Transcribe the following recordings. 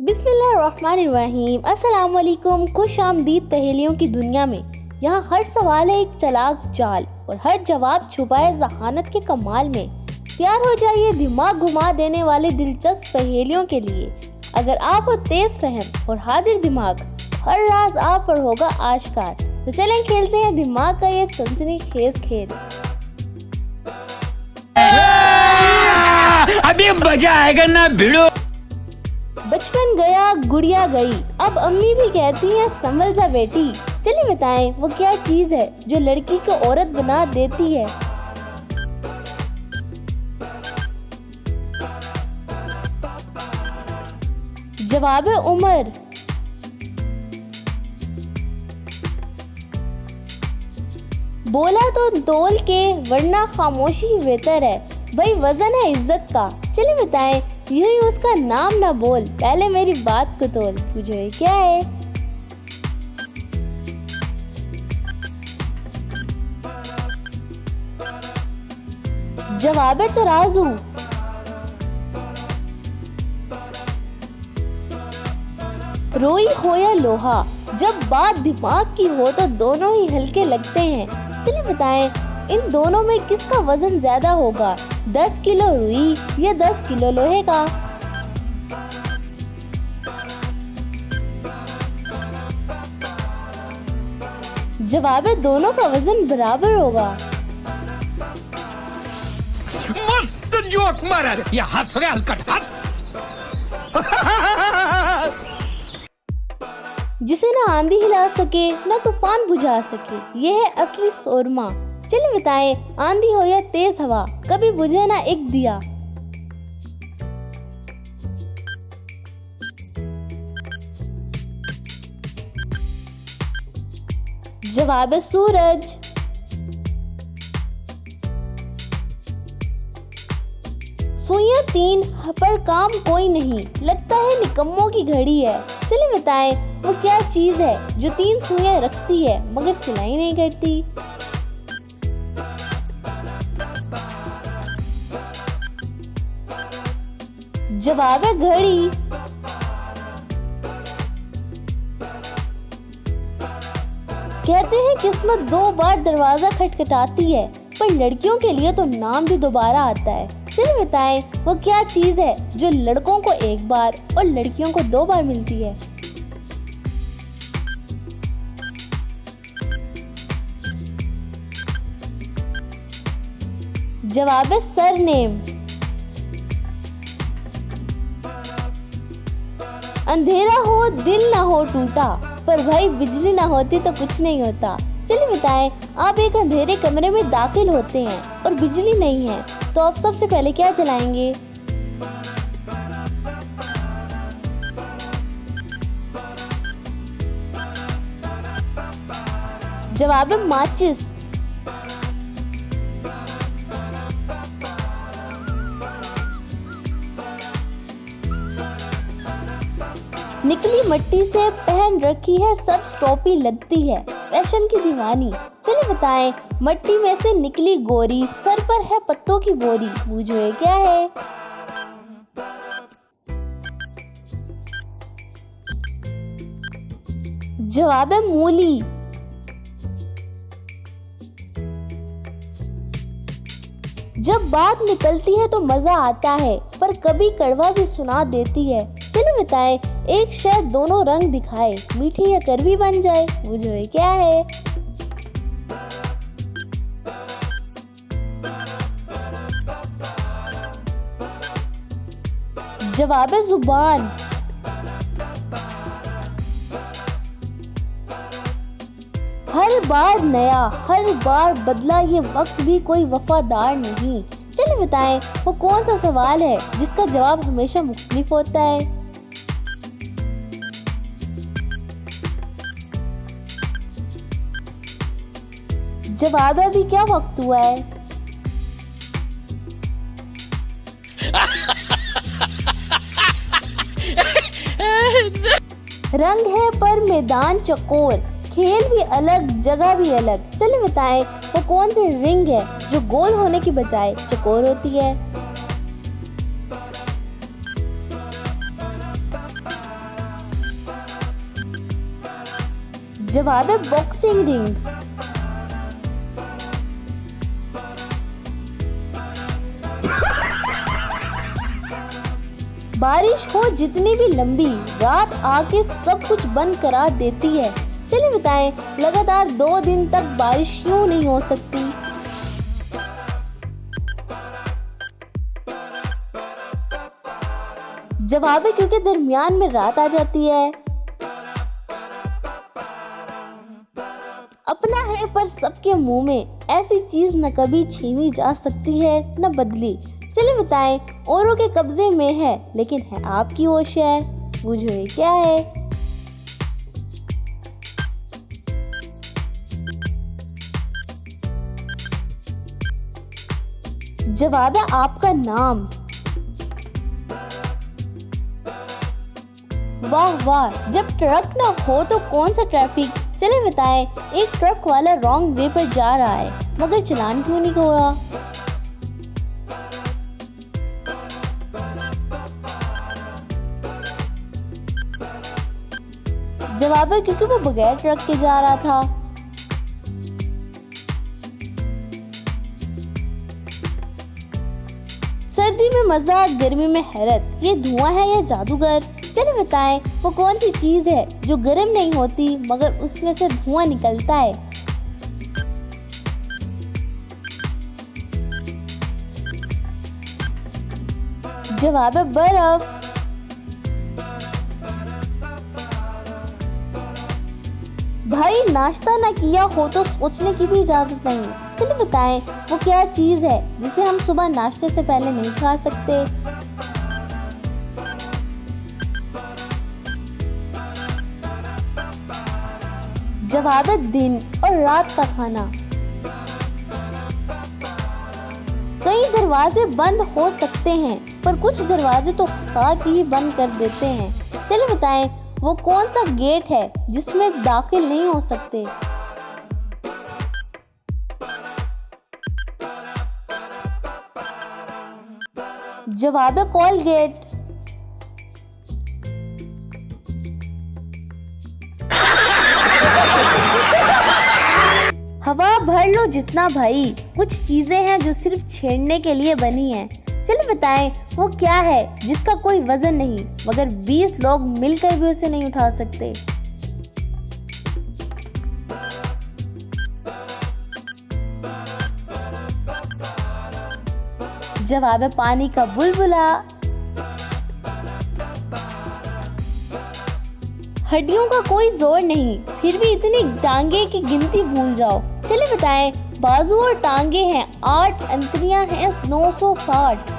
बिस्मिल्लाहिर्रहमानिर्रहीम। अस्सलाम वालेकुम। खुश आमदीद पहेलियों की दुनिया में। यहाँ हर सवाल है एक चालाक चाल और हर जवाब छुपा है जहानत के कमाल में। तैयार हो जाइए दिमाग घुमा देने वाले दिलचस्प पहेलियों के लिए। अगर आप हो तेज फहम और हाजिर दिमाग, हर राज आप पर होगा आश्कार। तो चलें खेलते हैं दिमाग का ये सनसनीखेज खेल। अभी मजा आएगा ना भिड़ो। बचपन गया गुड़िया गई, अब अम्मी भी कहती हैं संभल जा बेटी। चलिए बताएं वो क्या चीज है जो लड़की को औरत बना देती है। जवाब है उम्र। बोला तो तोल के वरना खामोशी ही बेहतर है। भाई वजन है इज्जत का। चलिए बताएं यही उसका नाम ना बोल, पहले मेरी बात को तोल। पूछो ये क्या है। जवाब है तराजू। रोई हो या लोहा, जब बात दिमाग की हो तो दोनों ही हल्के लगते हैं। चलिए बताएं इन दोनों में किसका वजन ज्यादा होगा, 10 किलो रुई या 10 किलो लोहे का। जवाब है दोनों का वजन बराबर होगा। मस्त जोक मारा रे, ये हंस रहे हलकट हंस। जिसे ना आंधी हिला सके ना तूफान बुझा सके, ये है असली शोरमा। चलिए बताएं आंधी हो या तेज हवा, कभी बुझे ना एक दिया। जवाब है सूरज। सुइयां 3 पर काम कोई नहीं, लगता है निकम्मों की घड़ी है। चलिए बताएं वो क्या चीज है जो 3 सुइयां रखती है मगर सिलाई नहीं करती। जवाब है घड़ी। कहते हैं किस्मत 2 बार दरवाजा खटखटाती है, पर लड़कियों के लिए तो नाम भी दोबारा आता है। चलिए बताएं वो क्या चीज है जो लड़कों को 1 बार और लड़कियों को 2 बार मिलती है। जवाब है सरनेम। अंधेरा हो दिल ना हो टूटा, पर भाई बिजली ना होती तो कुछ नहीं होता। चलिए बताएं आप एक अंधेरे कमरे में दाखिल होते हैं और बिजली नहीं है, तो आप सबसे पहले क्या जलाएंगे। जवाब है माचिस। निकली मट्टी से पहन रखी है सब टोपी लगती है, फैशन की दीवानी। चलिए बताएं मट्टी में से निकली गोरी, सर पर है पत्तों की बोरी। पूछो ये क्या है। जवाब है मूली। जब बात निकलती है तो मजा आता है, पर कभी कड़वा भी सुना देती है। चलिए बताएं एक शहद दोनों रंग दिखाए, मीठी या कड़वी बन जाए। पूछो ये क्या है। जवाब है जुबान। हर बार नया हर बार बदला, ये वक्त भी कोई वफादार नहीं। चलिए बताएं वो कौन सा सवाल है जिसका जवाब हमेशा मुख्तलिफ होता है। जवाब है अभी क्या वक्त हुआ है। रंग है पर मैदान चकोर, खेल भी अलग जगह भी अलग। चलिए बताएं वो कौन सी रिंग है जो गोल होने की बजाय चकोर होती है। जवाब है बॉक्सिंग रिंग। बारिश हो जितनी भी लंबी, रात आके सब कुछ बंद करा देती है। चलिए बताएं, लगातार 2 दिन तक बारिश क्यों नहीं हो सकती? जवाब है क्योंकि दरमियान में रात आ जाती है। अपना है पर सबके मुंह में, ऐसी चीज न कभी छीनी जा सकती है न बदली। चलिए बताएं, औरों के कब्जे में है लेकिन है आपकी होश है, बूझो ये क्या है? जवाब है आपका नाम। वाह वाह, जब ट्रक ना हो तो कौन सा ट्रैफिक? चलिए बताएं, एक ट्रक वाला रॉन्ग वे पर जा रहा है मगर चालान क्यों नहीं हुआ? जवाब है क्योंकि वो बगैर ट्रक के जा रहा था। सर्दी में मजा, गर्मी में हैरत, ये धुआं है या जादूगर? चलिए बताएं, वो कौन सी चीज है जो गर्म नहीं होती मगर उसमें से धुआं निकलता है? जवाब है बर्फ। भाई नाश्ता ना किया हो तो सोचने की भी इजाजत नहीं। चलिए बताएं, वो क्या चीज है जिसे हम सुबह नाश्ते से पहले नहीं खा सकते? जवाब है दिन और रात का खाना। कई दरवाजे बंद हो सकते हैं पर कुछ दरवाजे तो हंसा के ही बंद कर देते हैं। चलिए बताएं, वो कौन सा गेट है जिसमें दाखिल नहीं हो सकते? जवाब है कोलगेट। हवा भर लो जितना भाई, कुछ चीजें हैं जो सिर्फ छेड़ने के लिए बनी हैं। चलिए बताएं, वो क्या है जिसका कोई वजन नहीं मगर 20 लोग मिलकर भी उसे नहीं उठा सकते? जवाब है पानी का बुलबुला। हड्डियों का कोई जोर नहीं, फिर भी इतनी टांगे की गिनती भूल जाओ। चलिए बताएं, बाजू और टांगे हैं 8, अंतरियां हैं 960।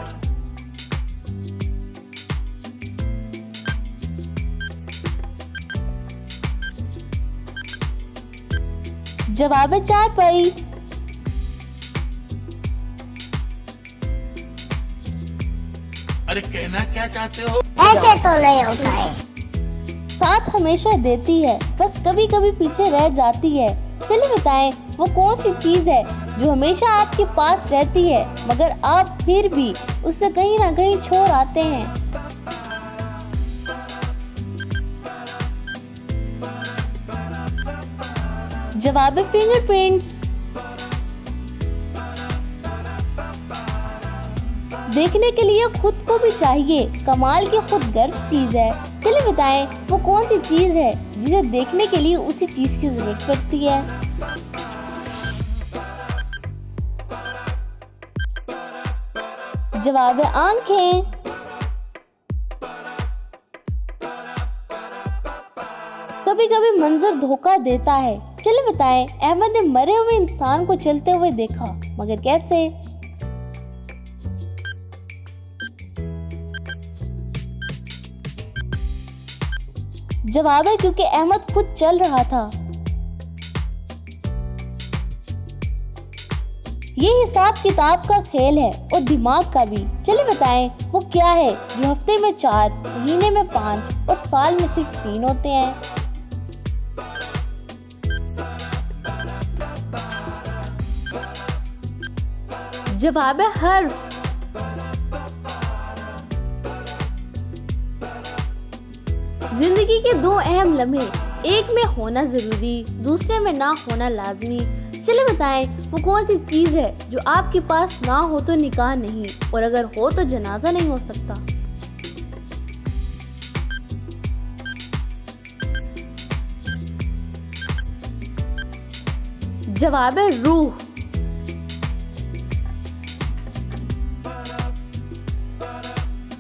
जवाब है चारपाई। अरे कहना क्या चाहते हो? ऐसे तो नहीं होता है। साथ हमेशा देती है, बस कभी कभी पीछे रह जाती है। चलिए बताएं, वो कौन सी चीज है जो हमेशा आपके पास रहती है मगर आप फिर भी उसे कहीं ना कहीं छोड़ आते हैं? जवाब है फिंगरप्रिंट्स। देखने के लिए खुद को भी चाहिए, कमाल की खुदगर्ज चीज है। चलिए बताएं, वो कौन सी चीज है जिसे देखने के लिए उसी चीज की जरूरत पड़ती है? जवाब है आंखें। कभी कभी मंजर धोखा देता है। चलिए बताएं, अहमद ने मरे हुए इंसान को चलते हुए देखा मगर कैसे? जवाब है क्योंकि अहमद खुद चल रहा था। ये हिसाब किताब का खेल है और दिमाग का भी। चलिए बताएं, वो क्या है जो हफ्ते में 4, महीने में 5 और साल में सिर्फ 3 होते हैं? जवाब है हर्फ। जिंदगी के 2 अहम लम्हे, एक में होना जरूरी, दूसरे में ना होना लाजमी। चलिए बताएं वो कौन सी चीज है जो आपके पास ना हो तो निकाह नहीं, और अगर हो तो जनाजा नहीं हो सकता। जवाब है रूह।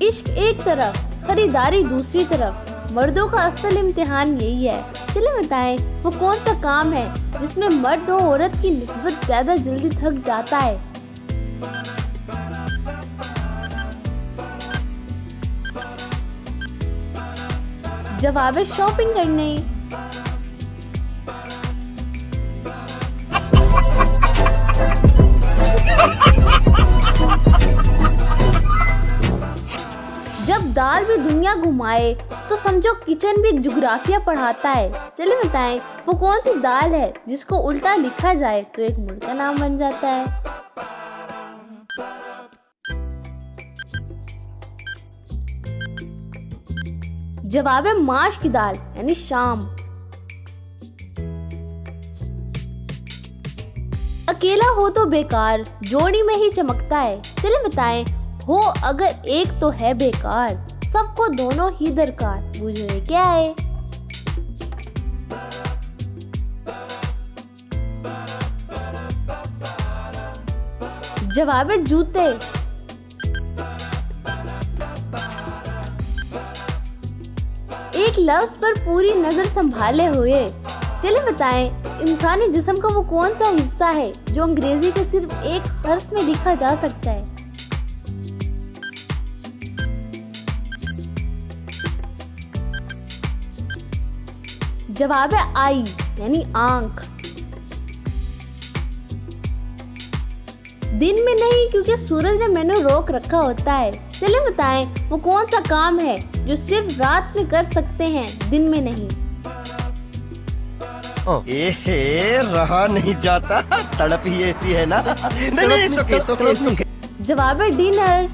इश्क एक तरफ, खरीदारी दूसरी तरफ। मर्दों का असल इम्तिहान यही है। चलिए बताएं वो कौन सा काम है जिसमें मर्द और औरत की निस्बत ज्यादा जल्दी थक जाता है। जवाब है शॉपिंग करने। जब दाल भी दुनिया घुमाए तो समझो किचन भी जुग्राफिया पढ़ाता है। चलिए बताएं वो कौन सी दाल है जिसको उल्टा लिखा जाए तो एक मुल्क का नाम बन जाता है। जवाब है माश की दाल यानी शाम। अकेला हो तो बेकार, जोड़ी में ही चमकता है। चलिए बताएं हो अगर एक तो है बेकार, सबको दोनों ही दरकार। बूझो ये क्या है। जवाब है जूते। एक लफ्ज पर पूरी नजर संभाले हुए। चलिए बताएं इंसानी जिस्म का वो कौन सा हिस्सा है जो अंग्रेजी के सिर्फ एक हर्फ में लिखा जा सकता है। जवाब है आई यानी आंख। दिन में नहीं क्योंकि सूरज ने मैंने रोक रखा होता है। चलिए बताएं वो कौन सा काम है जो सिर्फ रात में कर सकते हैं, दिन में नहीं। रहा नहीं जाता, तड़प ही ऐसी है ना। नहीं, जवाब है डिनर।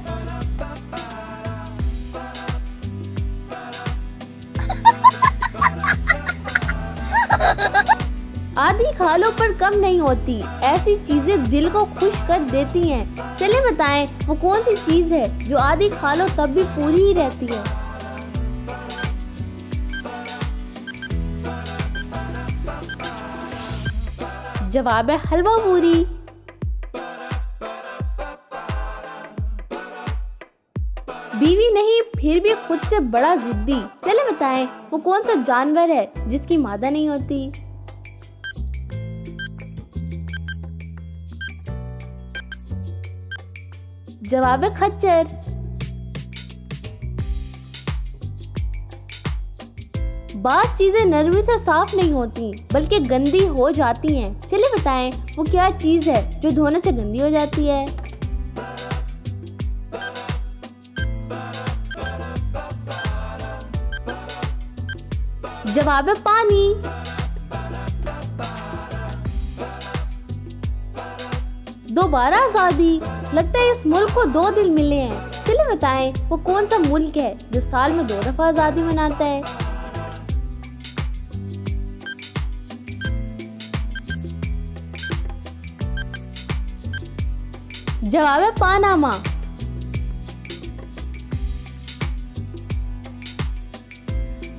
आधी खालों पर कम नहीं होती, ऐसी चीजें दिल को खुश कर देती हैं। चलिए बताएं वो कौन सी चीज है जो आधी खा लो तब भी पूरी ही रहती है। जवाब है हलवा पूरी। बीवी नहीं फिर भी खुद से बड़ा जिद्दी। चलिए बताएं वो कौन सा जानवर है जिसकी मादा नहीं होती। जवाब है खच्चर। बास चीजें नरमी से साफ नहीं होती बल्कि गंदी हो जाती हैं। चलिए बताएं वो क्या चीज है जो धोने से गंदी हो जाती है। जवाब है पानी। दोबारा आजादी, लगता है इस मुल्क को 2 दिन मिले हैं। चलिए बताएं वो कौन सा मुल्क है जो साल में 2 दफा आजादी मनाता है। जवाब है पानामा।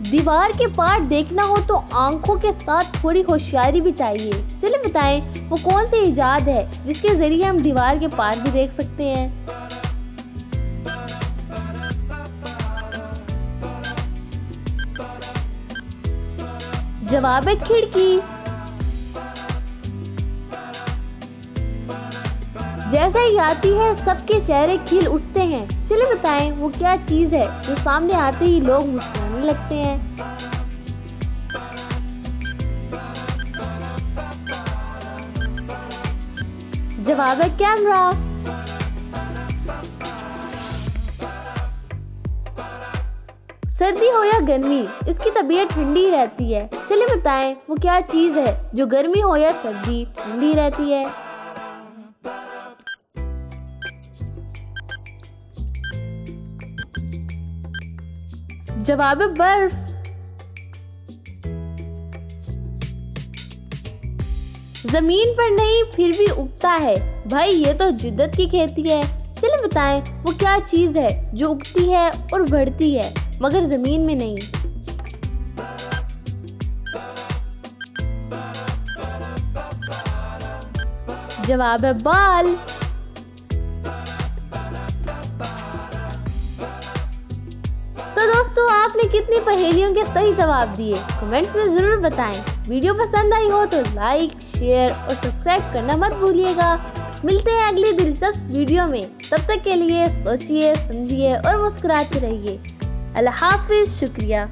दीवार के पार देखना हो तो आंखों के साथ थोड़ी होशियारी भी चाहिए। चलिए बताएं वो कौन सी इजाद है जिसके जरिए हम दीवार के पार भी देख सकते हैं। जवाब है खिड़की। जैसे ही आती है सबके चेहरे खिल उठते हैं। चलिए बताएं वो क्या चीज है जो सामने आते ही लोग मुस्कुराने लगते हैं। जवाब है कैमरा। सर्दी हो या गर्मी इसकी तबीयत ठंडी रहती है। चलिए बताएं वो क्या चीज है जो गर्मी हो या सर्दी ठंडी रहती है। जवाब है बर्फ। जमीन पर नहीं फिर भी उगता है, भाई ये तो जिद्दत की खेती है। चलिए बताएं वो क्या चीज है जो उगती है और बढ़ती है मगर जमीन में नहीं। जवाब है बाल। तो दोस्तों आपने कितनी पहेलियों के सही जवाब दिए कमेंट में जरूर बताएं। वीडियो पसंद आई हो तो लाइक, शेयर और सब्सक्राइब करना मत भूलिएगा। मिलते हैं अगली दिलचस्प वीडियो में, तब तक के लिए सोचिए, समझिए और मुस्कुराते रहिए। अल्लाह हाफिज, शुक्रिया।